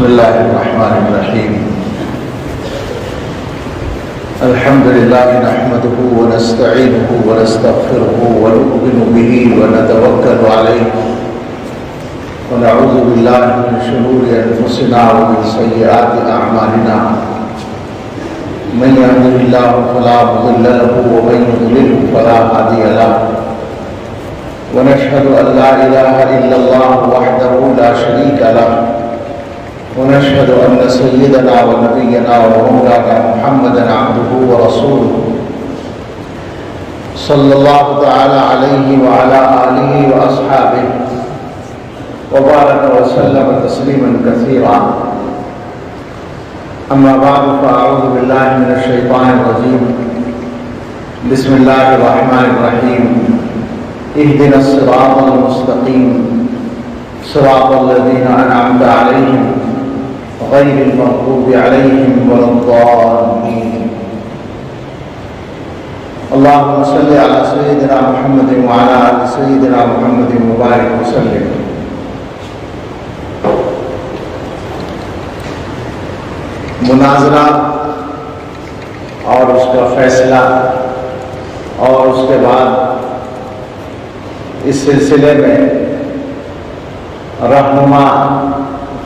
بسم الله الرحمن الرحيم. الحمد لله نحمده ونستعينه ونستغفره ونؤمن به ونتوكل عليه ونعوذ بالله من شرور أنفسنا ومن سيئات أعمالنا. من يهده الله فلا مضل له ومن يضلل فلا هادي له. ونشهد أن لا إله إلا الله وحده لا شريك له. ونشهد أن سيدنا ونبينا ومولانا محمدا عبده ورسوله صلى الله تعالى عليه وعلى آله وأصحابه وبارك وسلم تسليما كثيرا. أما بعد فأعوذ بالله من الشيطان الرجيم. بسم الله الرحمن الرحيم. اهدنا الصراط المستقيم صراط الذين أنعمت عليهم غير المغضوب عليهم ولا الضالين. اللهم صل على سيدنا محمد وعلى آل سيدنا محمد وبارك وسلم. مناظرہ اور اس کا فیصلہ اور اس کے بعد اس سلسلے میں رہنما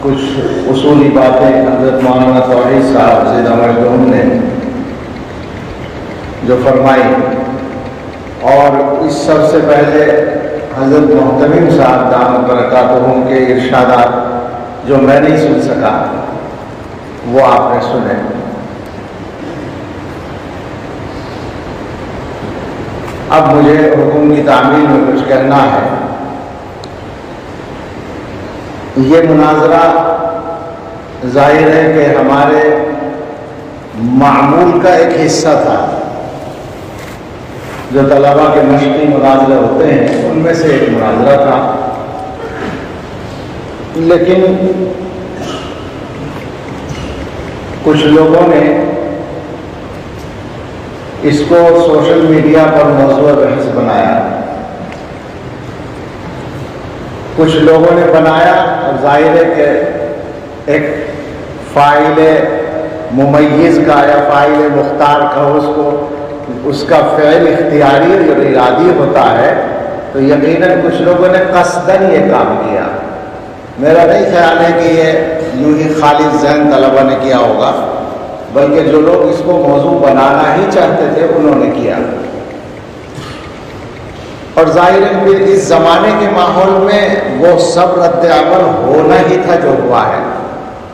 کچھ اصولی باتیں حضرت مولانا توحید صاحب زیدہ مرحوم نے جو فرمائی، اور اس سب سے پہلے حضرت محتمم صاحب دامت برکاتہم کے ارشادات جو میں نہیں سن سکا وہ آپ نے سنے. اب مجھے حکم کی تعمیل میں کچھ کہنا ہے. یہ مناظرہ ظاہر ہے کہ ہمارے معمول کا ایک حصہ تھا. جو طلباء کے مشقی مناظرے ہوتے ہیں ان میں سے ایک مناظرہ تھا، لیکن کچھ لوگوں نے اس کو سوشل میڈیا پر موضوع بحث بنایا. کچھ لوگوں نے بنایا اور ظاہر ہے کہ ایک فاعل ممیز کا یا فاعل مختار کا اس کا فعل اختیاری اور ارادی ہوتا ہے، تو یقیناً کچھ لوگوں نے قصداً یہ کام کیا. میرا نہیں خیال ہے کہ یہ یوں ہی خالص ذہن طلبہ نے کیا ہوگا، بلکہ جو لوگ اس کو موضوع بنانا ہی چاہتے تھے انہوں نے کیا. اور ظاہر ہے پھر اس زمانے کے ماحول میں وہ سب رد عمل ہونا ہی تھا جو ہوا ہے،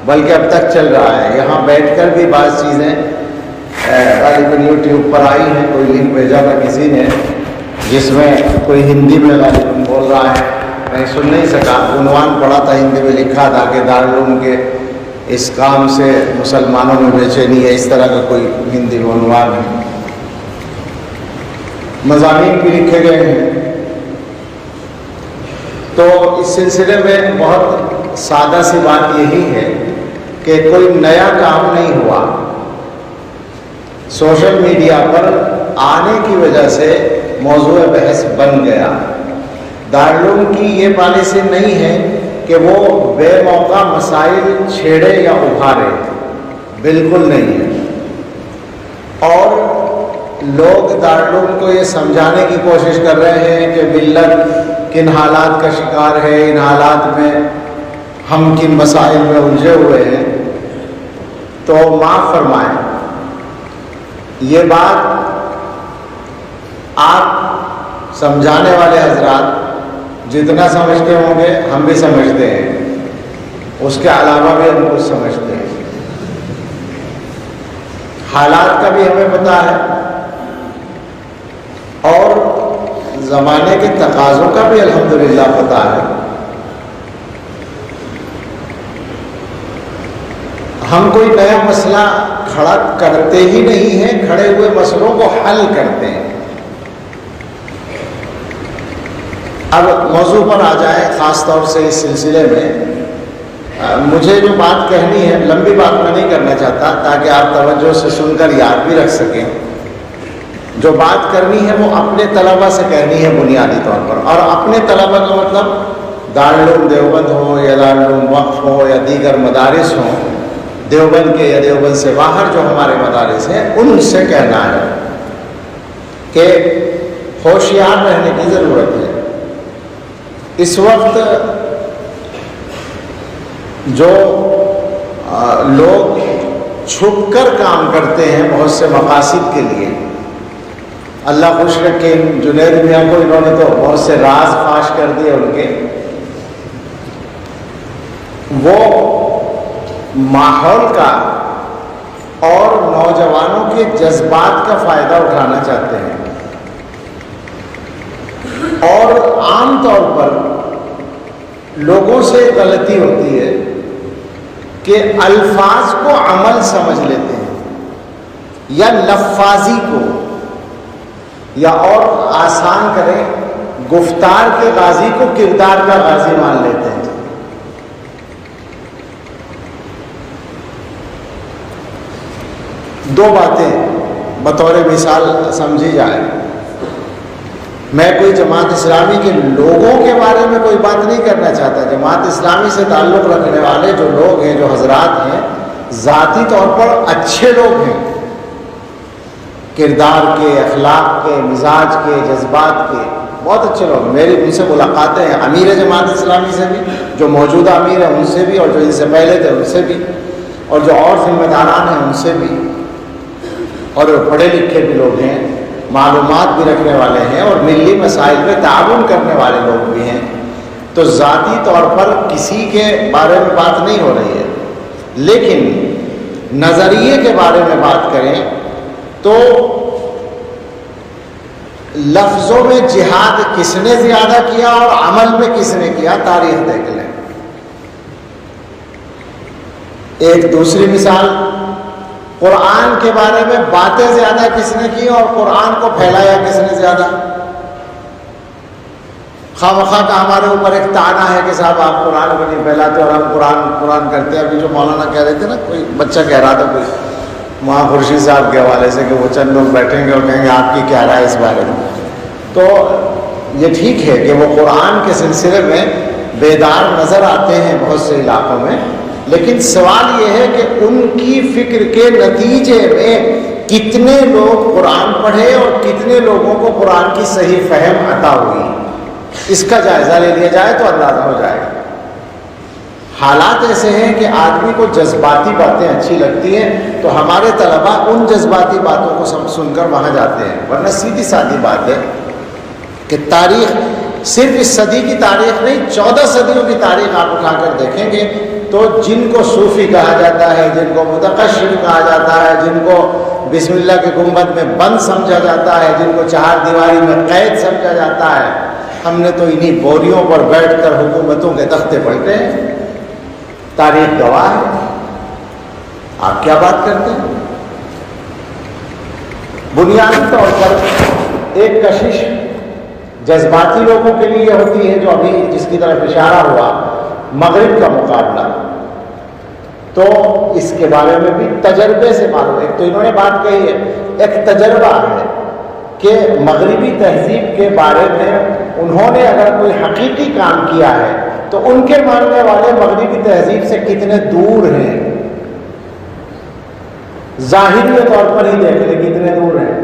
بلکہ اب تک چل رہا ہے. یہاں بیٹھ کر بھی بعض چیزیں غالباً یوٹیوب پر آئی ہیں. کوئی لنک بھیجا تھا کسی نے جس میں کوئی ہندی میں غالباً بول رہا ہے، میں سن نہیں سکا. عنوان پڑھا تھا ہندی میں، لکھا تھا کہ دارالعلوم کے اس کام سے مسلمانوں میں بے چینی ہے، اس طرح کا کوئی ہندی میں عنوان ہے. مضامین بھی لکھے گئے ہیں. تو اس سلسلے میں بہت سادہ سی بات یہی ہے کہ کوئی نیا کام نہیں ہوا. سوشل میڈیا پر آنے کی وجہ سے موضوع بحث بن گیا. دارالعلوم کی یہ پالیسی نہیں ہے کہ وہ بے موقع مسائل چھیڑے یا ابھارے، بالکل نہیں ہے. اور لوگ دارالعلوم کو یہ سمجھانے کی کوشش کر رہے ہیں کہ ملت کن حالات کا شکار ہے، ان حالات میں ہم کن مسائل میں الجھے ہوئے ہیں. تو معاف فرمائیں، یہ بات آپ سمجھانے والے حضرات جتنا سمجھتے ہوں گے ہم بھی سمجھتے ہیں، اس کے علاوہ بھی ہم کچھ سمجھتے ہیں. حالات کا بھی ہمیں پتہ ہے اور زمانے کے تقاضوں کا بھی الحمدللہ پتہ ہے. ہم کوئی نیا مسئلہ کھڑا کرتے ہی نہیں ہیں، کھڑے ہوئے مسئلوں کو حل کرتے ہیں. اب موضوع پر آ جائے. خاص طور سے اس سلسلے میں مجھے جو بات کہنی ہے، لمبی بات میں نہیں کرنا چاہتا تاکہ آپ توجہ سے سن کر یاد بھی رکھ سکیں. جو بات کرنی ہے وہ اپنے طلبہ سے کہنی ہے بنیادی طور پر. اور اپنے طلبہ کا مطلب دارالعلوم دیوبند ہو یا دارالعلوم وقف ہو یا دیگر مدارس ہوں دیوبند کے یا دیوبند سے باہر جو ہمارے مدارس ہیں، ان سے کہنا ہے کہ ہوشیار رہنے کی ضرورت ہے۔ اس وقت جو لوگ چھپ کر کام کرتے ہیں بہت سے مقاصد کے لیے، اللہ خوش رکھے جنید میاں کو، انہوں نے تو بہت سے راز فاش کر دیے ان کے، وہ ماحول کا اور نوجوانوں کے جذبات کا فائدہ اٹھانا چاہتے ہیں، اور عام طور پر لوگوں سے غلطی ہوتی ہے کہ الفاظ کو عمل سمجھ لیتے ہیں، یا لفاظی کو، یا اور آسان کریں گفتار کے غازی کو کردار کا غازی مان لیتے ہیں۔ دو باتیں بطور مثال سمجھی جائے، میں کوئی جماعت اسلامی کے لوگوں کے بارے میں کوئی بات نہیں کرنا چاہتا، جماعت اسلامی سے تعلق رکھنے والے جو لوگ ہیں، جو حضرات ہیں، ذاتی طور پر اچھے لوگ ہیں، کردار کے، اخلاق کے، مزاج کے، جذبات کے بہت اچھے لوگ ہیں۔ میری ان سے ملاقاتیں ہیں، امیر جماعت اسلامی سے بھی، جو موجودہ امیر ہیں ان سے بھی، اور جو ان سے پہلے تھے ان سے بھی، اور جو اور ذمہ داران ہیں ان سے بھی، اور پڑھے لکھے بھی لوگ ہیں، معلومات بھی رکھنے والے ہیں، اور ملی مسائل میں تعاون کرنے والے لوگ بھی ہیں۔ تو ذاتی طور پر کسی کے بارے میں بات نہیں ہو رہی ہے، لیکن نظریے کے بارے میں بات کریں تو لفظوں میں جہاد کس نے زیادہ کیا اور عمل میں کس نے کیا، تاریخ دیکھ لیں۔ ایک دوسری مثال، قرآن کے بارے میں باتیں زیادہ کس نے کی اور قرآن کو پھیلایا کس نے زیادہ؟ خواہ مخواہ کا ہمارے اوپر ایک طعنہ ہے کہ صاحب آپ قرآن کو نہیں پھیلاتے اور ہم قرآن کرتے ہیں۔ ابھی جو مولانا کہہ رہے تھے نا، کوئی بچہ کہہ رہا تھا کوئی وہاں خورشید صاحب کے حوالے سے کہ وہ چند لوگ بیٹھیں گے اور کہیں گے آپ کی کیا رائے اس بارے میں۔ تو یہ ٹھیک ہے کہ وہ قرآن کے سلسلے میں بیدار نظر آتے ہیں بہت سے علاقوں میں، لیکن سوال یہ ہے کہ ان کی فکر کے نتیجے میں کتنے لوگ قرآن پڑھے اور کتنے لوگوں کو قرآن کی صحیح فہم عطا ہوئی، اس کا جائزہ لے لیا جائے تو اندازہ ہو جائے گا۔ حالات ایسے ہیں کہ آدمی کو جذباتی باتیں اچھی لگتی ہیں تو ہمارے طلباء ان جذباتی باتوں کو سن کر وہاں جاتے ہیں، ورنہ سیدھی سادھی بات ہے کہ تاریخ صرف اس صدی کی تاریخ نہیں، 14 صدیوں کی تاریخ آپ اٹھا کر دیکھیں گے تو جن کو صوفی کہا جاتا ہے، جن کو متقشف کہا جاتا ہے، جن کو بسم اللہ کے گنبد میں بند سمجھا جاتا ہے، جن کو چہار دیواری میں قید سمجھا جاتا ہے، ہم نے تو انہی بوریوں پر بیٹھ کر حکومتوں کے تختے پلٹے ہیں۔ تاریخ گواہ ہے، آپ کیا بات کرتے ہیں؟ بنیادی طور پر ایک کشش جذباتی لوگوں کے لیے ہوتی ہے، جو ابھی جس کی طرف اشارہ ہوا، مغرب کا مقابلہ، تو اس کے بارے میں بھی تجربے سے معلوم ہے۔ ایک تو انہوں نے بات کہی ہے، ایک تجربہ ہے کہ مغربی تہذیب کے بارے میں انہوں نے اگر کوئی حقیقی کام کیا ہے تو ان کے ماننے والے مغربی تہذیب سے کتنے دور ہیں، ظاہری طور پر ہی دیکھ لیں کتنے دور ہیں،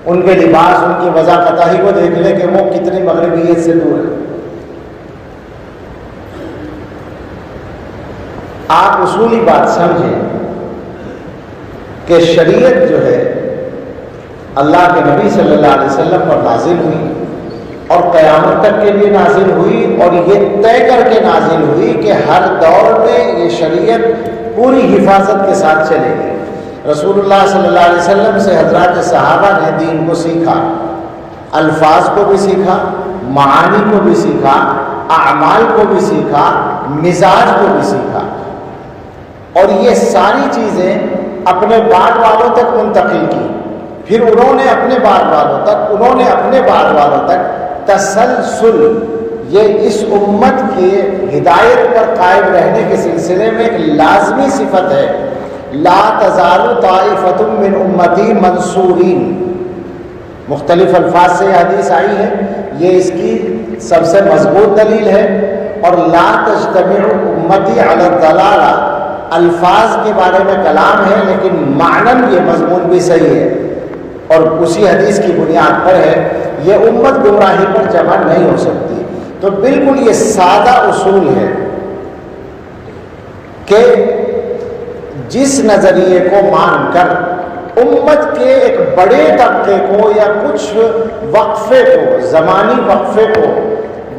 ان کے لباس، ان کی وضاحت ہی کو دیکھ لیں کہ وہ کتنی مغربیت سے دور ہیں۔ آپ اصولی بات سمجھیں کہ شریعت جو ہے اللہ کے نبی صلی اللہ علیہ وسلم پر نازل ہوئی اور قیامت تک کے لیے نازل ہوئی، اور یہ طے کر کے نازل ہوئی کہ ہر دور میں یہ شریعت پوری حفاظت کے ساتھ چلے گی۔ رسول اللہ صلی اللہ علیہ وسلم سے حضرات صحابہ نے دین کو سیکھا، الفاظ کو بھی سیکھا، معانی کو بھی سیکھا، اعمال کو بھی سیکھا، مزاج کو بھی سیکھا، اور یہ ساری چیزیں اپنے بعد والوں تک منتقل کی۔ پھر انہوں نے اپنے بعد والوں تک تسلسل، یہ اس امت کی ہدایت پر قائم رہنے کے سلسلے میں ایک لازمی صفت ہے۔ لا تزال طائفۃ من امتی منصورین، مختلف الفاظ سے یہ حدیث آئی ہے، یہ اس کی سب سے مضبوط دلیل ہے۔ اور لا تجتمع امتی علی الضلالہ الفاظ کے بارے میں کلام ہے، لیکن معنن یہ مضمون بھی صحیح ہے اور اسی حدیث کی بنیاد پر ہے، یہ امت گمراہی پر جمع نہیں ہو سکتی۔ تو بالکل یہ سادہ اصول ہے کہ جس نظریے کو مان کر امت کے ایک بڑے طبقے کو یا کچھ وقفے کو، زمانی وقفے کو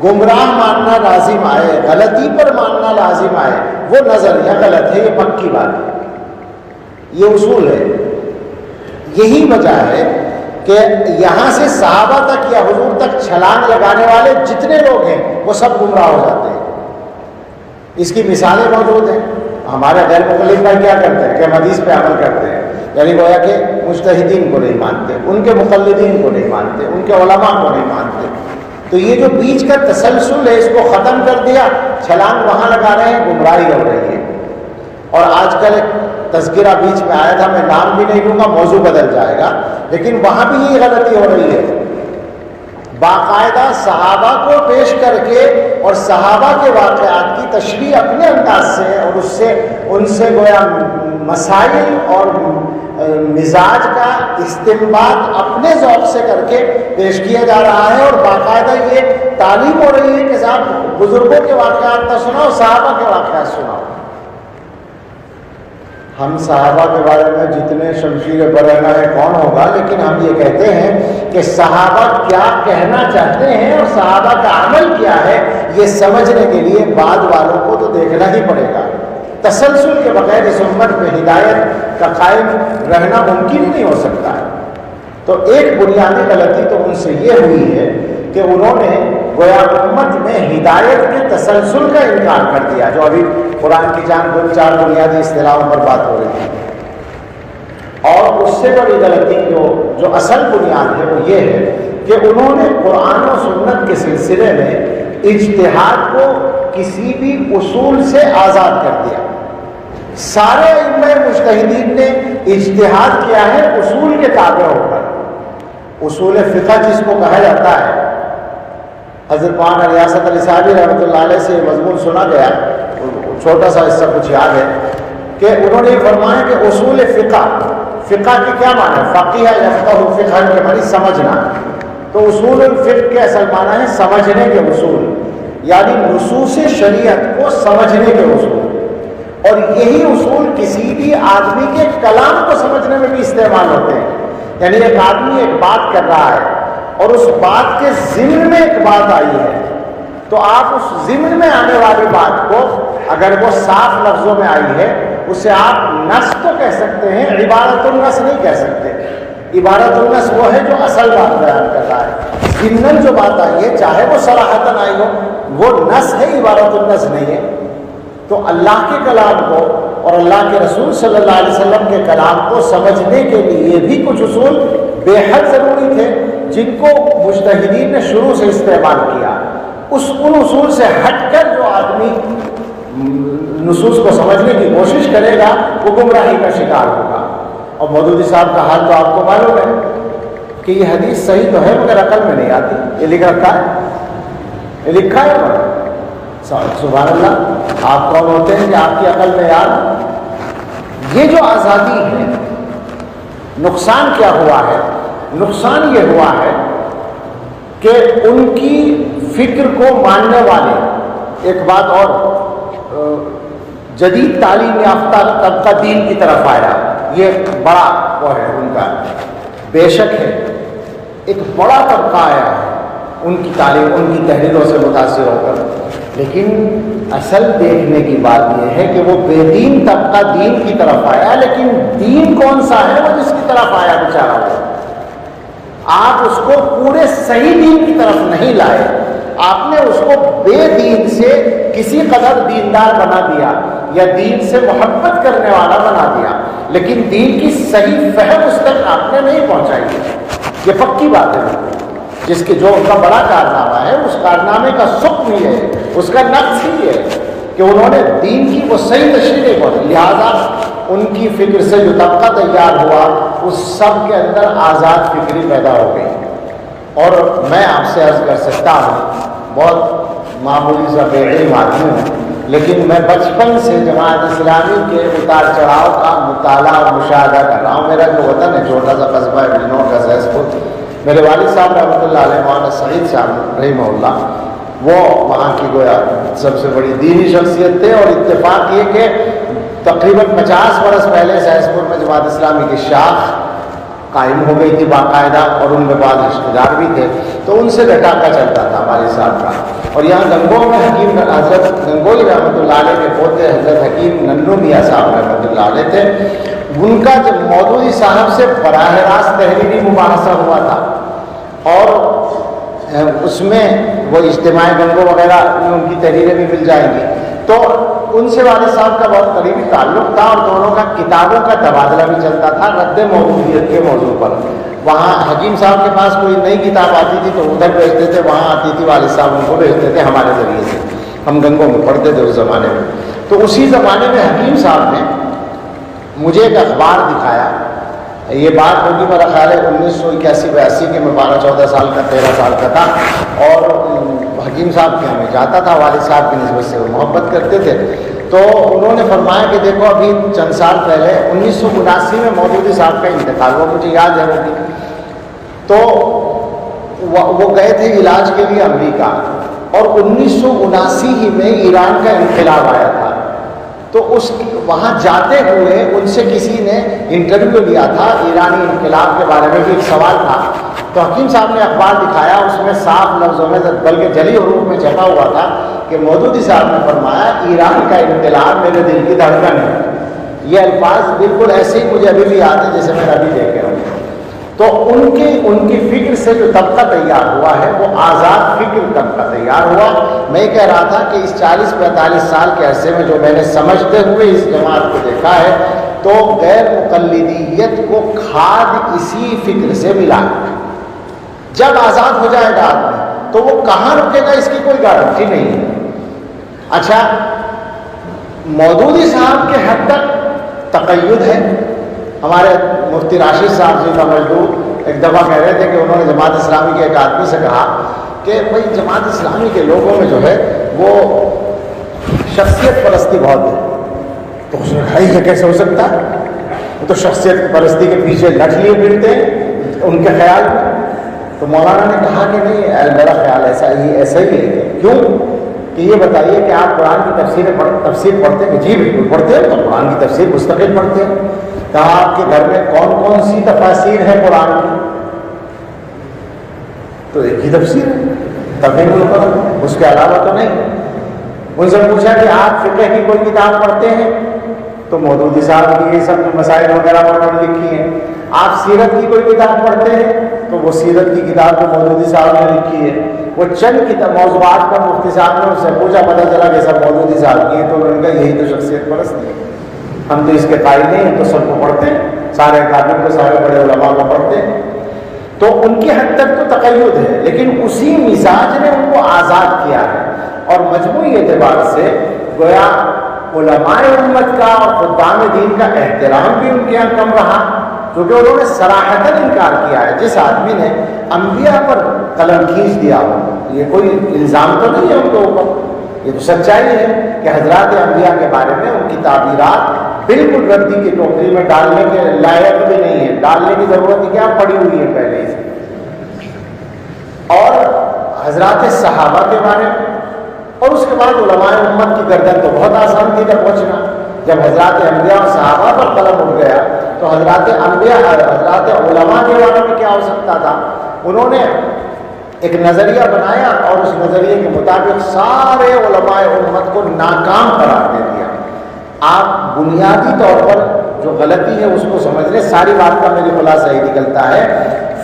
گمراہ ماننا لازم آئے، غلطی پر ماننا لازم آئے، وہ نظریہ غلط ہے، یہ پکی بات ہے، یہ اصول ہے۔ یہی وجہ ہے کہ یہاں سے صحابہ تک یا حضور تک چھلانگ لگانے والے جتنے لوگ ہیں وہ سب گمراہ ہو جاتے ہیں۔ اس کی مثالیں موجود ہیں۔ ہمارے غیر مقلد بھائی کیا کرتے ہیں کہ حدیث پہ عمل کرتے ہیں، یعنی گویا کہ مجتہدین کو نہیں مانتے، ان کے مقلدین کو نہیں مانتے، ان کے علماء کو نہیں مانتے۔ تو یہ جو بیچ کا تسلسل ہے اس کو ختم کر دیا، چھلانگ وہاں لگا رہے ہیں، گمراہی ہو رہی ہے۔ اور آج کل ایک تذکرہ بیچ میں آیا تھا، میں نام بھی نہیں لوں گا، موضوع بدل جائے گا، لیکن وہاں بھی یہ غلطی ہو رہی ہے۔ باقاعدہ صحابہ کو پیش کر کے اور صحابہ کے واقعات کی تشریح اپنے انداز سے اور ان سے گویا مسائل اور مزاج کا استنباط اپنے ذوق سے کر کے پیش کیا جا رہا ہے، اور باقاعدہ یہ تعلیم ہو رہی ہے کہ صاحب بزرگوں کے واقعات نہ سناؤ، صحابہ کے واقعات سناؤ۔ ہم صحابہ کے بارے میں جتنے شمشیر برہنہ ہے کون ہوگا، لیکن ہم یہ کہتے ہیں کہ صحابہ کیا کہنا چاہتے ہیں اور صحابہ کا عمل کیا ہے، یہ سمجھنے کے لیے بعد والوں کو تو دیکھنا ہی پڑے گا۔ تسلسل کے بغیر اس امت میں ہدایت کا قائم رہنا ممکن ہی نہیں ہو سکتا ہے۔ تو ایک بنیادی غلطی تو ان سے یہ ہوئی ہے کہ انہوں نے گویا امت میں ہدایت کے تسلسل کا انکار کر دیا، جو ابھی قرآن کی چار بنیادی اصطلاحوں پر بات ہو رہی ہے۔ اور اس سے بڑی غلطی جو اصل بنیاد ہے وہ یہ ہے کہ انہوں نے قرآن و سنت کے سلسلے میں اجتہاد کو کسی بھی اصول سے آزاد کر دیا۔ سارے ائمہ مجتہدین نے اجتہاد کیا ہے اصول کے تابع ہو کر۔ اصول فقہ جس کو کہا جاتا ہے، حضرت مولانا ریاست علی صاحبی رحمۃ اللہ علیہ سے مضمون سنا گیا، چھوٹا سا حصہ کچھ یاد ہے کہ انہوں نے فرمایا کہ اصول فقہ کے کیا معنی ہے؟ فقیہ یفقہ فقہ کے معنی سمجھنا، تو اصول الفقہ کے اصل معنی ہے سمجھنے کے اصول، یعنی نصوص شریعت کو سمجھنے کے اصول۔ اور یہی اصول کسی بھی آدمی کے کلام کو سمجھنے میں بھی استعمال ہوتے ہیں، یعنی ایک آدمی ایک بات کر رہا ہے اور اس بات کے ضمن میں ایک بات آئی ہے، تو آپ اس ضمن میں آنے والی بات کو اگر وہ صاف لفظوں میں آئی ہے اسے آپ نص تو کہہ سکتے ہیں، عبارت النص نہیں کہہ سکتے۔ عبارت النص وہ ہے جو اصل بات بیان کر رہا ہے، ضمن جو بات آئی ہے چاہے وہ صراحتاً آئی ہو وہ نص ہے، عبارت النص نہیں ہے۔ تو اللہ کے کلام کو اور اللہ کے رسول صلی اللہ علیہ وسلم کے کلام کو سمجھنے کے لیے بھی کچھ اصول بے حد ضروری تھے جن کو مجتہدین نے شروع سے استعمال کیا۔ ان اصول سے ہٹ کر جو آدمی نصوص کو سمجھنے کی کوشش کرے گا وہ گمراہی کا شکار ہوگا۔ اور مودودی صاحب کا حال تو آپ کو معلوم ہے کہ یہ حدیث صحیح تو ہے مگر عقل میں نہیں آتی، یہ لکھ رکھا ہے، یہ لکھا ہے پر سبحان اللہ، آپ کون ہوتے ہیں کہ آپ کی عقل میں یاد؟ یہ جو آزادی ہے، نقصان کیا ہوا ہے؟ نقصان یہ ہوا ہے کہ ان کی فکر کو ماننے والے، ایک بات اور، جدید تعلیم یافتہ طبقہ دین کی طرف آیا، یہ بڑا وہ ہے ان کا، بے شک ہے ایک بڑا طبقہ آیا ہے ان کی تعلیم، ان کی تحریروں سے متاثر ہو کر، لیکن اصل دیکھنے کی بات یہ ہے کہ وہ بے دین طبقہ دین کی طرف آیا، لیکن دین کون سا ہے وہ جس کی طرف آیا بیچارہ وہ؟ آپ اس کو پورے صحیح دین کی طرف نہیں لائے، آپ نے اس کو بے دین سے کسی قدر دیندار بنا دیا یا دین سے محبت کرنے والا بنا دیا، لیکن دین کی صحیح فہم اس تک آپ نے نہیں پہنچائی۔ یہ پکی بات ہے، جس کے جو ان کا بڑا کارنامہ ہے اس کارنامے کا سکھ بھی ہے، اس کا نقص ہی ہے کہ انہوں نے دین کی وہ صحیح تشریح نہیں پہنچی۔ لہٰذا ان کی فکر سے جو طبقہ تیار ہوا اس سب کے اندر آزاد فکری پیدا ہو گئی. اور میں آپ سے عرض کر سکتا ہوں، بہت معمولی سا بے علم آدمی ہوں، لیکن میں بچپن سے جماعت اسلامی کے اتار چڑھاؤ کا مطالعہ اور مشاہدہ کر رہا ہوں. میرا جو وطن ہے چھوٹا سا قصبہ ہے بجنور کا سہسپور، میرے والد صاحب رحمۃ اللہ علیہ مولانا سعید صاحب رحمہ اللہ، وہ وہاں کی گویا سب سے بڑی دینی شخصیت تھے. اور اتفاق یہ کہ تقریباً 50 برس پہلے سہسپور میں جماعت اسلامی کی شاخ قائم ہو گئی تھی باقاعدہ، اور ان میں بعض رشتہ دار بھی تھے، تو ان سے ڈٹاکا چلتا تھا ہمارے صاحب کا. اور یہاں گنگو میں حکیم حضرت گنگوئی رحمۃ اللہ علیہ کے پوتے حضرت حکیم ننو میاں صاحب رحمۃ اللہ علیہ تھے. ان کا جب مودودی صاحب سے براہ راست تحریری مباحثہ ہوا تھا، اور اس میں وہ اجتماع گنگو وغیرہ میں ان کی تحریریں بھی مل جائیں گی، تو ان سے والد صاحب کا بہت قریبی تعلق تھا، اور دونوں کا کتابوں کا تبادلہ بھی چلتا تھا رد مودودیت کے موضوع پر. وہاں حکیم صاحب کے پاس کوئی نئی کتاب آتی تھی تو ادھر بھیجتے تھے، وہاں آتی تھی والد صاحب ان کو بھیجتے تھے ہمارے ذریعے سے. ہم گنگوں میں پڑھتے تھے اس زمانے میں. تو اسی زمانے میں حکیم صاحب نے مجھے ایک اخبار دکھایا. یہ بات ہوگی میرا خیال ہے 1981-82 کے، میں 12-14 سال کا 13 سال کا تھا، اور حکیم صاحب کے ہمیں جاتا تھا، والد صاحب کی نسبت سے وہ محبت کرتے تھے. تو انہوں نے فرمایا کہ دیکھو ابھی چند سال پہلے 1979 میں مودودی صاحب کا انتقال ہوا، مجھے یاد ہے وہ بھی. تو وہ گئے تھے علاج کے لیے امریکہ، اور 1979 ہی میں ایران کا انقلاب آیا تھا. تو وہاں جاتے ہوئے ان سے کسی نے انٹرویو لیا تھا، ایرانی انقلاب کے بارے میں بھی ایک سوال تھا. تو حکیم صاحب نے اخبار دکھایا، اس میں صاف لفظوں میں بلکہ جلی حروف میں چھپا ہوا تھا کہ مودودی صاحب نے فرمایا ایران کا انقلاب میرے دل کی دھڑکن ہے. یہ الفاظ بالکل ایسے ہی مجھے ابھی بھی یاد ہے جیسے میں ابھی دیکھ رہا ہوں. تو ان کی فکر سے جو طبقہ تیار ہوا ہے وہ آزاد فکر طبقہ تیار ہوا. میں یہ کہہ رہا تھا کہ اس 40-45 سال کے عرصے میں جو میں نے سمجھتے ہوئے اس جماعت کو دیکھا ہے، تو غیر مقلدیت کو کھاد اسی فکر سے ملا. جب آزاد ہو جائے گا آدمی تو وہ کہاں رکے گا اس کی کوئی گارنٹی نہیں ہے. اچھا، مودودی صاحب کے حد تک تقید ہے. ہمارے مفتی راشد صاحب جی کا مجدور ایک دفعہ کہہ رہے تھے کہ انہوں نے جماعت اسلامی کے ایک آدمی سے کہا کہ بھائی جماعت اسلامی کے لوگوں میں جو ہے وہ شخصیت پرستی بہت ہے. تو اس نے کہا یہ کیسے ہو سکتا ہے؟ وہ تو شخصیت پرستی کے پیچھے لٹ لیے پھرتے ہیں ان کے خیال میں. تو مولانا نے کہا کہ نہیں، میرا خیال ایسا ہی ہے. کیوں؟ کہ یہ بتائیے کہ آپ قرآن کی تفسیر پڑھتے ہیں؟ جی بالکل پڑھتے ہیں. تو قرآن کی تفسیر مستقل پڑھتے ہیں. کہا آپ کے گھر میں کون کون سی تفاسیر ہے قرآن کی؟ تو ایک ہی تفسیر ہے، تفہیم القرآن، اس کے علاوہ تو نہیں. ان سے پوچھا کہ آپ فقہ کی کوئی کتاب پڑھتے ہیں؟ تو مودودی صاحب کی یہ سب مسائل وغیرہ انہوں نے لکھی ہیں. آپ سیرت کی کوئی کتاب پڑھتے ہیں؟ تو وہ سیرت کی کتاب جو مودودی صاحب نے لکھی ہے. وہ چند موضوعات پر مفتی صاحب نے اس سے پوچھا، پتہ چلا کہ سب مودودی صاحب کی ہے. تو انہوں نے کہا یہی تو شخصیت پرستی ہے، ہم تو اس کے قائل نہیں، ہم تو سب کو پڑھتے ہیں، سارے اکابر کو، سارے بڑے علماء کو پڑھتے ہیں. تو ان کی حد تک تو تقید ہے، لیکن اسی مزاج نے ان کو آزاد کیا ہے. اور مجموعی اعتبار سے گویا علماء امت کا اور خدام دین کا احترام بھی ان کے یہاں کم رہا، کیونکہ انہوں نے صراحتاً انکار کیا ہے. جس آدمی نے انبیاء پر قلم کھینچ دیا ہو، یہ کوئی الزام تو نہیں ہے ان کے اوپر، یہ تو سچائی ہے کہ حضرات انبیاء کے بارے میں ان کی تعبیرات بالکل ردی کی ٹوکری میں ڈالنے کے لائق بھی نہیں ہے. ڈالنے کی ضرورت کیا پڑی ہوئی ہے پہلے سے. اور حضرات صحابہ کے بارے میں، اور اس کے بعد علماء امت کی گردن تو بہت آسان تھی جب پہنچنا. جب حضرات انبیاء اور صحابہ پر قلم اٹھ گیا تو حضرات انبیاء، حضرات علماء کے بارے میں کیا ہو سکتا تھا؟ انہوں نے ایک نظریہ بنایا اور اس نظریے کے مطابق سارے علماء امت کو ناکام قرار دے دیا. آپ بنیادی طور پر جو غلطی ہے اس کو سمجھ لیں. ساری بات کا میری خلاصہ یہ نکلتا ہے،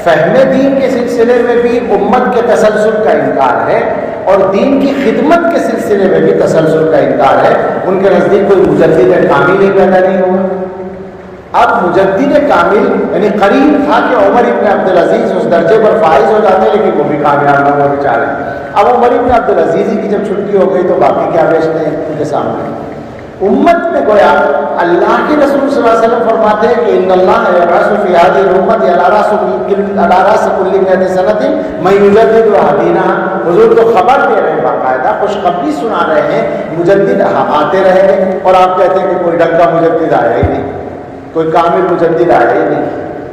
فہم دین کے سلسلے میں بھی امت کے تسلسل کا انکار ہے، اور دین کی خدمت کے سلسلے میں بھی تسلسل کا انکار ہے. ان کے نزدیک کوئی مجدد کامل ہی پیدا نہیں ہوا. اب مجدد کامل یعنی قریب تھا کہ عمر ابن عبدالعزیز اس درجے پر فائز ہو جاتے، لیکن وہ بھی کامیاب نہ ہوئے بیچارے. اب عمر ابن عبدالعزیز کی جب چھٹی ہو گئی تو باقی کیا بیچتے ہیں ان کے سامنے؟ امت میں گویا اللہ کے رسول صلی اللہ علیہ وسلم فرماتے ہیں کہ ان اللہ یبعث فی هذه الامت علی راس کل مئۃ سنۃ من یجدد دینہا. حضور تو خبر دے رہے ہیں، باقاعدہ خوشخبری سنا رہے ہیں، مجدد آتے رہیں گے. اور آپ کہتے ہیں کہ کوئی ڈھنگ کا مجدد آیا ہی نہیں، کوئی کامل مجدد آیا ہی نہیں.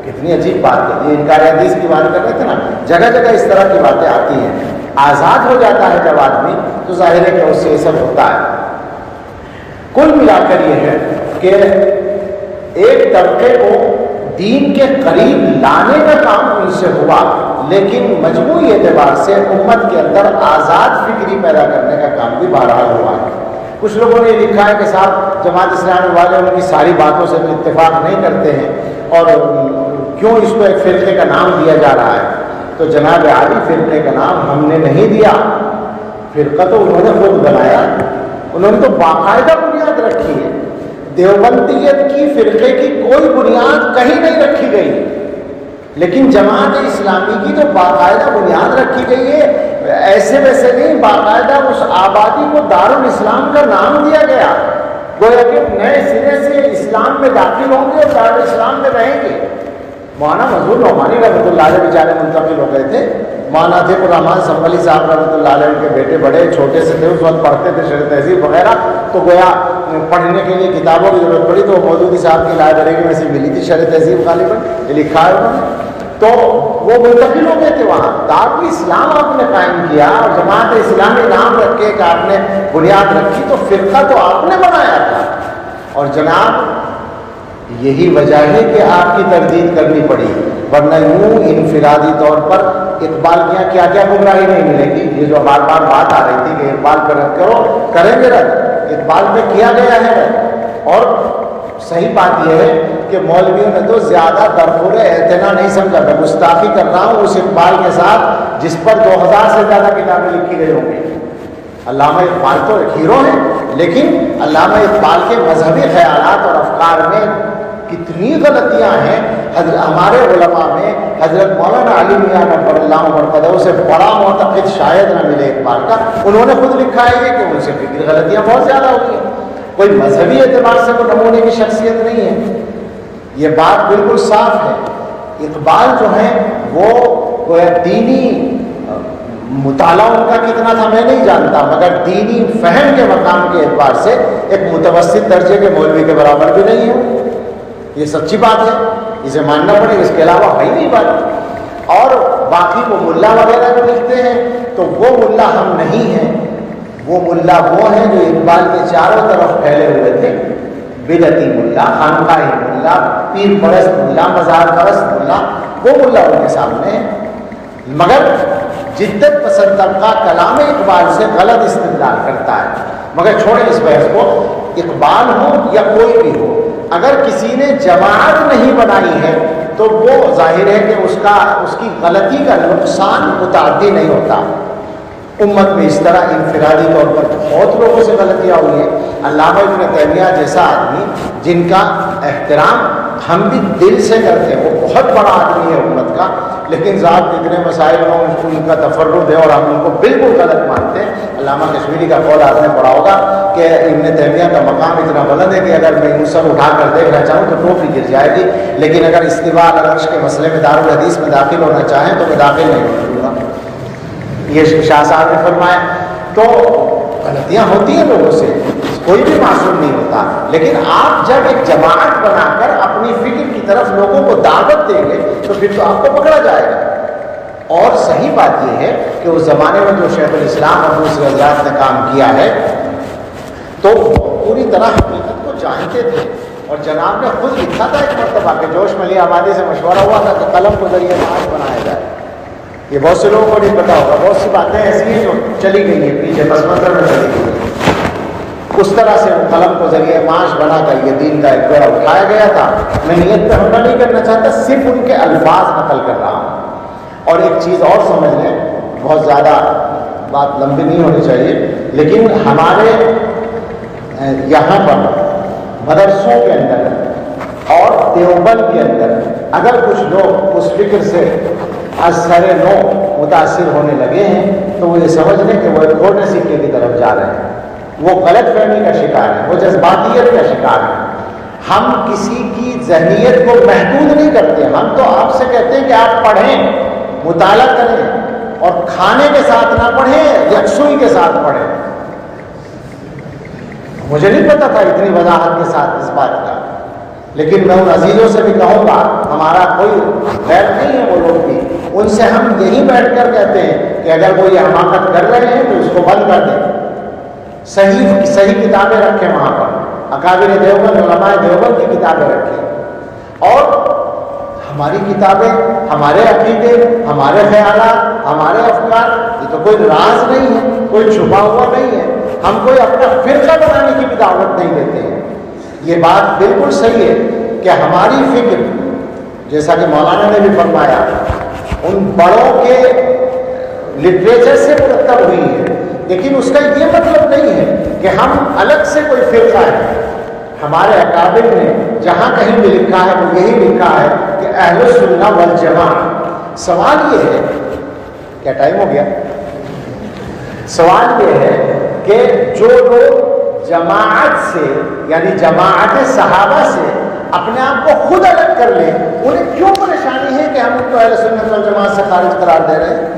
کتنی عجیب بات ہے. یہ انکار حدیث کی بات کر رہے تھے نا، جگہ جگہ اس طرح کی باتیں آتی ہیں. آزاد ہو جاتا ہے جب آدمی تو ظاہر ہے کہ اس سے یہ سب ہوتا ہے. کل ملا کر یہ ہے کہ ایک طبقے کو دین کے قریب لانے کا کام ان سے ہوا، لیکن مجموعی اعتبار سے امت کے اندر آزاد فکری پیدا کرنے کا کام بھی بہرحال ہوا ہے. کچھ لوگوں نے لکھا ہے کہ صاحب جماعت اسلامی والے ان کی ساری باتوں سے اتفاق نہیں کرتے ہیں اور کیوں اس کو ایک فرقے کا نام دیا جا رہا ہے. تو جناب عالی فرقے کا نام ہم نے نہیں دیا، فرقہ تو انہوں نے خود بنایا. انہوں نے تو باقاعدہ بنیاد رکھی ہے. دیوبندیت کی فرقے کی کوئی بنیاد کہیں نہیں رکھی گئی، لیکن جماعت اسلامی کی تو باقاعدہ بنیاد رکھی گئی ہے. ایسے ویسے نہیں، باقاعدہ اس آبادی کو دارالاسلام کا نام دیا گیا. گویا کہ نئے سرے سے اسلام میں داخل ہوں گے اور دارالاسلام میں رہیں گے. مولانا مظہور نعمانی رحمۃ اللہ علیہ بیچارے منتقل ہو گئے تھے. مولانا عطیق الرحمان سنبھلی صاحب رحمۃ اللہ علیہ کے بیٹے بڑے چھوٹے سے تھے، اس وقت پڑھتے تھے شرح تہذیب وغیرہ. تو گویا پڑھنے کے لیے کتابوں کی ضرورت پڑی تو مودودی صاحب کی لائبریری میں سے ملی تھی شرح تہذیب غالباً، یہ لکھا ہے انہوں نے. تو وہ منتقل ہو گئے تھے وہاں. دارالاسلام آپ نے قائم کیا اور جماعت اسلامی نام رکھ کے کہ آپ نے بنیاد رکھی، تو فرقہ تو آپ نے بنایا تھا. اور جناب یہی وجہ ہے کہ آپ کی تردید کرنی پڑی، ورنہ یوں انفرادی طور پر اقبال کی کیا کیا گمراہی نہیں ملے گی. یہ جو بار بار بات آ رہی تھی کہ اقبال پر رد کرو، کریں گے رد. اقبال پہ کیا گیا ہے. اور صحیح بات یہ ہے کہ مولویوں نے تو زیادہ درخور اعتنا نہیں سمجھا. میں گستاخی کر رہا ہوں اس اقبال کے ساتھ جس پر 2000 سے زیادہ کتابیں لکھی گئی ہوں گی. علامہ اقبال تو ایک ہیرو ہیں، لیکن علامہ اقبال کے مذہبی خیالات اور افکار میں کتنی غلطیاں ہیں. ہمارے علماء میں حضرت مولانا علی میاں نور اللہ مرتضیٰ سے بڑا معتقد شاید نہ ملے اقبال کا. انہوں نے خود لکھا ہے کہ ان سے فکری غلطیاں بہت زیادہ ہوئی ہیں. کوئی مذہبی اعتبار سے کوئی نمونے کی شخصیت نہیں ہے. یہ بات بالکل صاف ہے. اقبال جو ہیں وہ دینی مطالعہ ان کا کتنا تھا میں نہیں جانتا، مگر دینی فہم کے مقام کے اعتبار سے ایک متوسط درجے کے مولوی کے برابر بھی نہیں ہوں. یہ سچی بات ہے، اسے ماننا پڑے، اس کے علاوہ ہے ہی نہیں بات. اور باقی وہ ملا وغیرہ جو لکھتے ہیں تو وہ ملا ہم نہیں ہیں. وہ ملا وہ ہیں جو اقبال کے چاروں طرف پھیلے ہوئے تھے. بدعتی ملا، خانقاہی ملا، پیر پرست ملا، مزار پرست ملا، وہ ملا ان کے سامنے ہے. مگر جدت پسند طبقہ کلام اقبال سے غلط استدلال کرتا ہے. مگر چھوڑیں اس بحث کو. اقبال ہو یا کوئی بھی ہو، اگر کسی نے جماعت نہیں بنائی ہے تو وہ ظاہر ہے کہ اس کی غلطی کا نقصان متعدی نہیں ہوتا. امت میں اس طرح انفرادی طور پر بہت لوگوں سے غلطیاں ہوئی ہیں. علامہ ابن تیمیہ جیسا آدمی جن کا احترام ہم بھی دل سے کرتے ہیں، وہ بہت بڑا آدمی ہے امت کا، لیکن ذات کتنے مسائل ہوں ان کا تفرد ہے اور ہم ان کو بالکل غلط مانتے ہیں. علامہ کشمیری کا قول آپ نے پڑھا ہوگا کہ ابن تیمیہ کا مقام اتنا بلند ہے کہ اگر میں ان سب اٹھا کر دیکھنا چاہوں تو ٹوپی گر جائے گی، لیکن اگر استوا عرش کے مسئلے میں دارالحدیث میں داخل ہونا چاہیں تو میں داخل نہیں ہوں گا. یہ شاہ صاحب نے فرمایا. تو غلطیاں ہوتی ہیں لوگوں سے، کوئی بھی معصوم نہیں ہوتا، لیکن آپ جب ایک جماعت بنا کر اپنی فکر کی طرف لوگوں کو دعوت دیں گے تو پھر تو آپ کو پکڑا جائے گا. اور صحیح بات یہ ہے کہ اس زمانے میں جو شیخ الاسلام ابو سعید نے کام کیا ہے تو پوری طرح حقیقت کو جانتے تھے. اور جناب نے خود لکھا تھا ایک مرتبہ کہ جوش ملی آبادی سے مشورہ ہوا تھا کہ قلم کو ذریعے معاش بنایا جائے. یہ بہت سے لوگوں کو نہیں پتا ہوگا. بہت سی باتیں ایسی ہیں جو چلی گئی ہیں پیچھے پس منظر میں چلی گئی ہیں. اس طرح سے وہ قلم کو ذریعے معاش بنا کر یہ دین کا ایک بیڑا اٹھایا گیا تھا. میں نیت پہ حملہ نہیں کرنا چاہتا، صرف ان کے الفاظ نقل کر رہا ہوں. اور ایک چیز اور سمجھ لیں، بہت زیادہ بات لمبی نہیں ہونی چاہیے، لیکن ہمارے یہاں پر مدرسوں کے اندر اور دیوبند کے اندر اگر کچھ لوگ اس فکر سے از سر نو متاثر ہونے لگے ہیں تو وہ یہ سمجھ لیں کہ وہ ایک کھوٹے سکے کی طرف جا رہے ہیں. وہ غلط فہمی کا شکار ہے، وہ جذباتیت کا شکار ہے۔ ہم کسی کی ذہنیت کو محدود نہیں کرتے، ہم تو آپ سے کہتے ہیں کہ آپ پڑھیں، مطالعہ کریں، اور کھانے کے ساتھ نہ پڑھیں، یکسوئی کے ساتھ پڑھیں۔ مجھے نہیں پتا تھا اتنی وضاحت کے ساتھ اس بات کا، لیکن میں ان عزیزوں سے بھی کہوں گا، ہمارا کوئی غیر نہیں ہے وہ لوگ بھی، ان سے ہم یہی بیٹھ کر کہتے ہیں کہ اگر وہ یہ حماقت کر رہے ہیں تو اس کو بند کر دیں، صحیح کتابیں رکھیں وہاں پر، اکابر دیوبند، علماء دیوبند کی کتابیں رکھیں، اور ہماری کتابیں، ہمارے عقیدے، ہمارے خیالات، ہمارے افکار، یہ تو کوئی راز نہیں ہے، کوئی چھپا ہوا نہیں ہے، ہم کوئی اپنا فرقہ بنانے کی بھی دعوت نہیں دیتے ہیں۔ یہ بات بالکل صحیح ہے کہ ہماری فکر، جیسا کہ مولانا نے بھی فرمایا، ان بڑوں کے لٹریچر سے مرتب ہوئی ہے، لیکن اس کا یہ مطلب نہیں ہے کہ ہم الگ سے کوئی فرقہ ہے۔ ہمارے اکابر نے جہاں کہیں بھی لکھا ہے وہ یہی لکھا ہے کہ اہل السنہ والجماعہ۔ سوال یہ ہے، کیا ٹائم ہو گیا؟ سوال یہ ہے کہ جو لوگ جماعت سے، یعنی جماعت صحابہ سے اپنے آپ کو خود الگ کر لیں، انہیں کیوں پریشانی ہے کہ ہم ان کو اہل سنت والجماعت سے خارج قرار دے رہے ہیں؟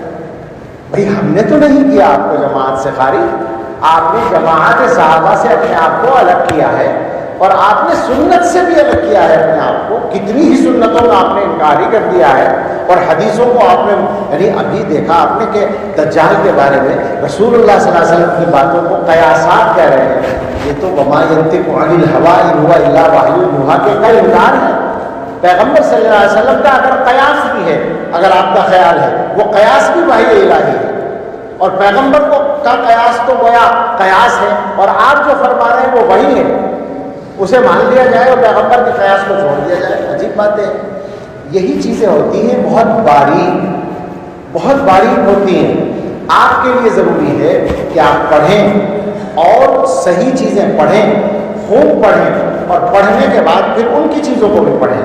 بھئی ہم نے تو نہیں کیا آپ کو جماعت سے خارج، آپ نے جماعت صحابہ سے اپنے آپ کو الگ کیا ہے، اور آپ نے سنت سے بھی الگ کیا ہے اپنے آپ کو، کتنی ہی سنتوں کا آپ نے انکار ہی کر دیا ہے، اور حدیثوں کو آپ نے، یعنی ابھی دیکھا آپ نے کہ دجال کے بارے میں رسول اللہ صلی اللہ علیہ وسلم کی باتوں کو قیاسات کہہ رہے ہیں، یہ تو وما ينطق عن الهوى ان هو الا وحی یوحی کے کئی انکار ہیں۔ پیغمبر صلی اللہ علیہ وسلم کا اگر قیاس بھی ہے، اگر آپ کا خیال ہے وہ قیاس بھی وحی الہی ہے، اور پیغمبر کو کا قیاس تو گویا قیاس ہے، اور آپ جو فرما رہے ہیں وہ وحی ہے، اسے مان لیا جائے اور پیغمبر کے قیاس کو چھوڑ دیا جائے، عجیب باتیں ہیں۔ یہی چیزیں ہوتی ہیں، بہت باریک ہوتی ہیں۔ آپ کے لیے ضروری ہے کہ آپ پڑھیں اور صحیح چیزیں پڑھیں، خوب پڑھیں، اور پڑھنے کے بعد پھر ان کی چیزوں کو بھی پڑھیں۔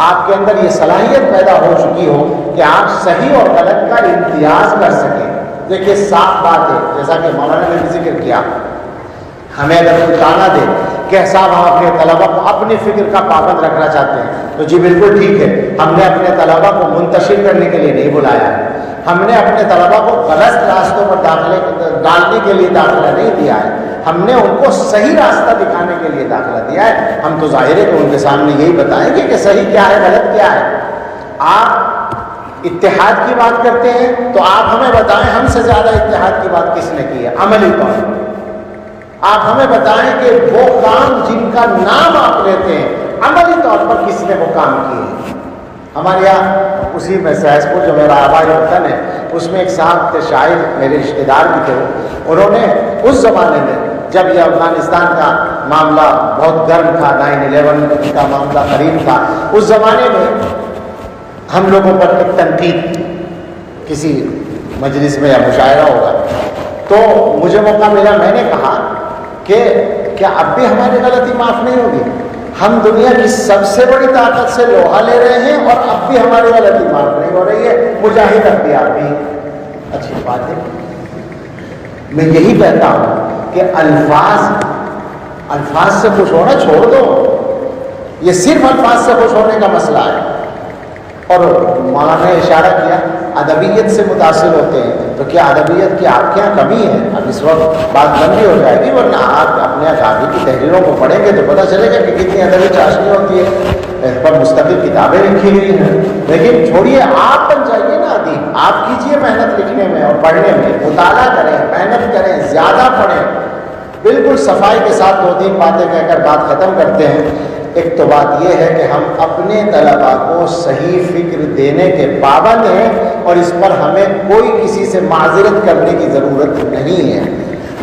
آپ کے اندر یہ صلاحیت پیدا ہو چکی ہو کہ آپ صحیح اور غلط کا امتیاز کر سکیں۔ دیکھیے صاف بات ہے، جیسا کہ مولانا نے بھی ذکر کیا، ہمیں اگر کوئی تانا دے کہ صاحب ہم اپنے طلبہ کو اپنی فکر کا پابند رکھنا چاہتے ہیں، تو جی بالکل ٹھیک ہے، ہم نے اپنے طلبہ کو منتشر کرنے کے لیے نہیں بلایا ہے، ہم نے اپنے طلبہ کو غلط راستوں پر ڈالنے کے لیے داخلہ نہیں دیا ہے، ہم نے ان کو صحیح راستہ دکھانے کے لیے داخلہ دیا ہے۔ ہم تو ظاہر ہے کہ ان کے سامنے یہی بتائیں گے کہ صحیح کیا ہے، غلط کیا ہے۔ آپ اتحاد کی بات کرتے ہیں تو آپ ہمیں بتائیں ہم سے زیادہ اتحاد کی بات کس نے کی ہے عملی طور پر۔ آپ ہمیں بتائیں کہ وہ کام جن کا نام آپ لیتے ہیں عملی طور پر کس نے وہ کام کیے ہیں۔ ہمارے یہاں اسی میں سہسپور جو میرا آبائی وطن ہے، اس میں ایک صاحب تھے، شاعر، میرے رشتے دار بھی تھے، انہوں نے اس زمانے میں جب یہ افغانستان کا معاملہ بہت گرم تھا، 9/11 کا معاملہ قریب تھا، اس زمانے میں ہم لوگوں پر ایک تنقید کسی مجلس میں یا مشاعرہ ہوگا تو مجھے موقع ملا، میں نے کہا کہ کیا اب بھی ہماری غلطی معاف نہیں ہوگی؟ ہم دنیا کی سب سے بڑی طاقت سے لوہا لے رہے ہیں اور اب بھی ہماری غلطی معاف نہیں ہو رہی ہے، مجاہد اب بھی آپ بھی۔ اچھی بات ہے، میں یہی کہتا ہوں کہ الفاظ سے خوش ہونا چھوڑ دو، یہ صرف الفاظ سے خوش ہونے کا مسئلہ ہے۔ اور مولانا نے اشارہ کیا ادبیت سے متاثر ہوتے ہیں، تو کیا ادبیت کی آپ کے یہاں کمی ہے؟ اب اس وقت بات لمبی ہو جائے گی، ورنہ آپ اپنے اکابر کی تحریروں کو پڑھیں گے تو پتہ چلے گا کہ کتنی ادبی چاشنی ہوتی ہے، اس پر مستقل کتابیں لکھی گئی ہیں۔ لیکن چھوڑیے، آپ بن جائیے نا ادیب، آپ کیجیے محنت لکھنے میں اور پڑھنے میں، مطالعہ کریں، محنت کریں، زیادہ پڑھیں۔ بالکل صفائی کے ساتھ 2-3 باتیں کہہ کر بات ختم کرتے ہیں۔ ایک تو بات یہ ہے کہ ہم اپنے طلباء کو صحیح فکر دینے کے پابند ہیں، اور اس پر ہمیں کوئی کسی سے معذرت کرنے کی ضرورت نہیں ہے۔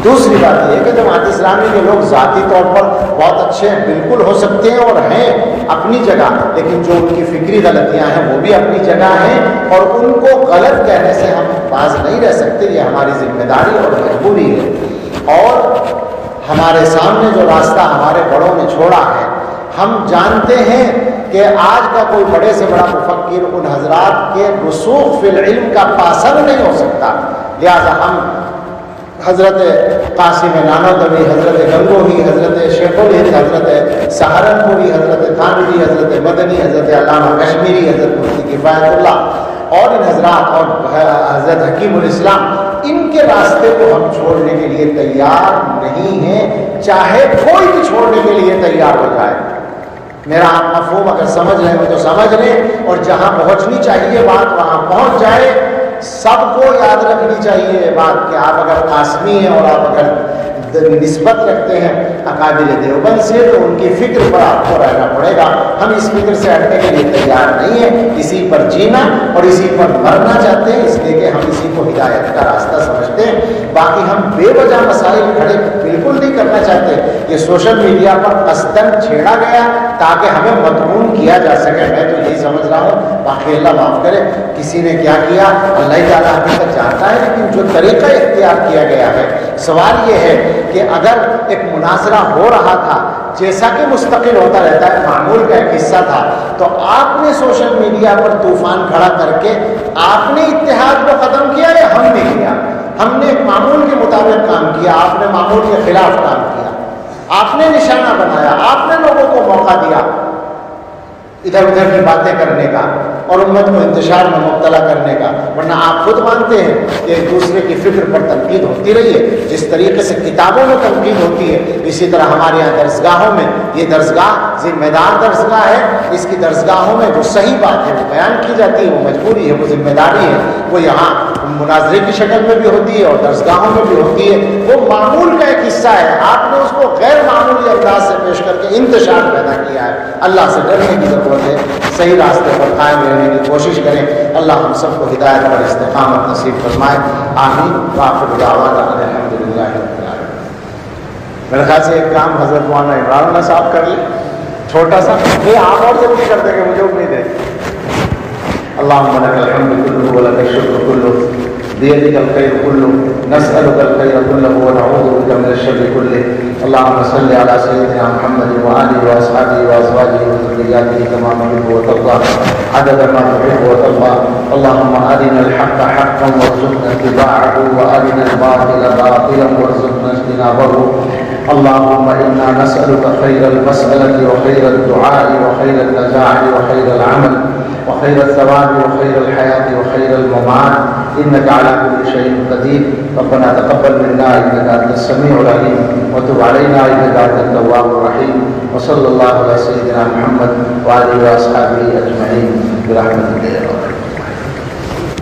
دوسری بات یہ ہے کہ جماعت اسلامی کے لوگ ذاتی طور پر بہت اچھے ہیں، بالکل ہو سکتے ہیں اور ہیں اپنی جگہ، لیکن جو ان کی فکری غلطیاں ہیں وہ بھی اپنی جگہ ہیں، اور ان کو غلط کہنے سے ہم باز نہیں رہ سکتے، یہ ہماری ذمہ داری اور مجبوری ہے۔ اور ہمارے سامنے جو راستہ ہمارے بڑوں نے چھوڑا ہے، ہم جانتے ہیں کہ آج کا کوئی بڑے سے بڑا مفکر ان حضرات کے رسوخ فی العلم کا پاسر نہیں ہو سکتا، لہذا حضرت قاسم نانوتوی، حضرت گنگوہی، حضرت شیخ الہند، حضرت سہارنپوری، حضرت تھانوی، حضرت مدنی، حضرت علامہ کشمیری، حضرت مفتی کفایت اللہ اور ان حضرات اور حضرت حکیم الاسلام، ان کے راستے کو ہم چھوڑنے کے لیے تیار نہیں ہیں، چاہے کوئی بھی چھوڑنے کے لیے تیار ہو جائے۔ میرا آپ مفہوم اگر سمجھ رہے ہو تو سمجھ لیں، اور جہاں پہنچنی چاہیے بات وہاں پہنچ جائے۔ سب کو یاد رکھنی چاہیے یہ بات کہ آپ اگر قاسمی ہیں اور آپ اگر نسبت رکھتے ہیں اکابر دیوبند سے، تو ان کی فکر پر آپ کو رہنا پڑے گا۔ ہم اس فکر سے ہٹنے کے لیے تیار نہیں ہیں، اسی پر جینا اور اسی پر مرنا چاہتے ہیں، اس لیے کہ ہم اسی کو ہدایت کا راستہ سمجھتے ہیں۔ باقی ہم بے وجہ مسائل کھڑے بالکل نہیں کرنا چاہتے۔ یہ سوشل میڈیا پر قصداً چھیڑا گیا تاکہ ہمیں مطمون کیا جا سکے، میں تو یہی سمجھ رہا ہوں۔ باقی اللہ معاف کرے، کسی نے کیا کیا اللہ تعالیٰ ابھی تک جانتا ہے، لیکن جو طریقہ اختیار کیا گیا ہے، سوال یہ ہے کہ اگر ایک مناظرہ ہو رہا تھا جیسا کہ مستقل ہوتا رہتا ہے، معمول کا ایک حصہ تھا، تو آپ نے سوشل میڈیا پر طوفان کھڑا کر کے آپ نے اتحاد کو ختم کیا یا ہم نے کیا؟ ہم نے ایک معمول کے مطابق کام کیا، آپ نے معمول کے خلاف کام کیا، آپ نے نشانہ بنایا، آپ نے لوگوں کو موقع دیا ادھر ادھر کی باتیں کرنے کا اور امت کو انتشار میں مبتلا کرنے کا۔ ورنہ آپ خود مانتے ہیں کہ ایک دوسرے کی فکر پر تنقید ہوتی رہی ہے، جس طریقے سے کتابوں میں تنقید ہوتی ہے، اسی طرح ہمارے یہاں درسگاہوں میں، یہ درسگاہ ذمہ دار درسگاہ ہے، اس کی درسگاہوں میں جو صحیح بات ہے وہ بیان کی جاتی ہے، وہ مجبوری ہے، وہ ذمہ داری ہے، وہ یہاں مناظرے کی شکل میں بھی ہوتی ہے اور درسگاہوں میں بھی ہوتی ہے، وہ معمول کا ایک حصہ ہے۔ آپ نے اس کو غیر معمولی انداز سے پیش کر کے انتشار پیدا کیا ہے۔ اللہ سے ڈرنے کی ضرورت ہے، صحیح راستے پر قائم رہنے کی کوشش کریں۔ اللہ ہم سب کو ہدایت پر استقامت نصیب فرمائے، آمین۔ وآخر دعوانا ان الحمدللہ رب العالمین۔ میرے خیال سے ایک کام حضرت مولانا عمران اللہ صاحب کر لیں، چھوٹا سا، یہ آپ اور جلدی کر دیں گے، مجھے امید ہے۔ اللهم لك الحمد كله ولك الشكر كله بيدك الخير كله نسألك الخير كله ونعوذ بك من الشر كله اللهم صل على سيدنا محمد وآله وأصحابه وأزواجه وذرياته كما تحب وترضى عدد ما تحب وترضى اللهم أرنا الحق حقا وارزقنا اتباعه وأرنا الباطل باطلا وارزقنا اجتنابه اللهم إنا نسألك خير المسألة وخير الدعاء وخير النجاح وخير العمل وخير الثواب وخير الحياة وخير الممات إنك على كل شيء قدير ربنا تقبل منا إنك أنت السميع العليم وتب علينا إنك أنت التواب الرحيم وصلى الله على سيدنا محمد وآله وأصحابه أجمعين برحمتك يا رب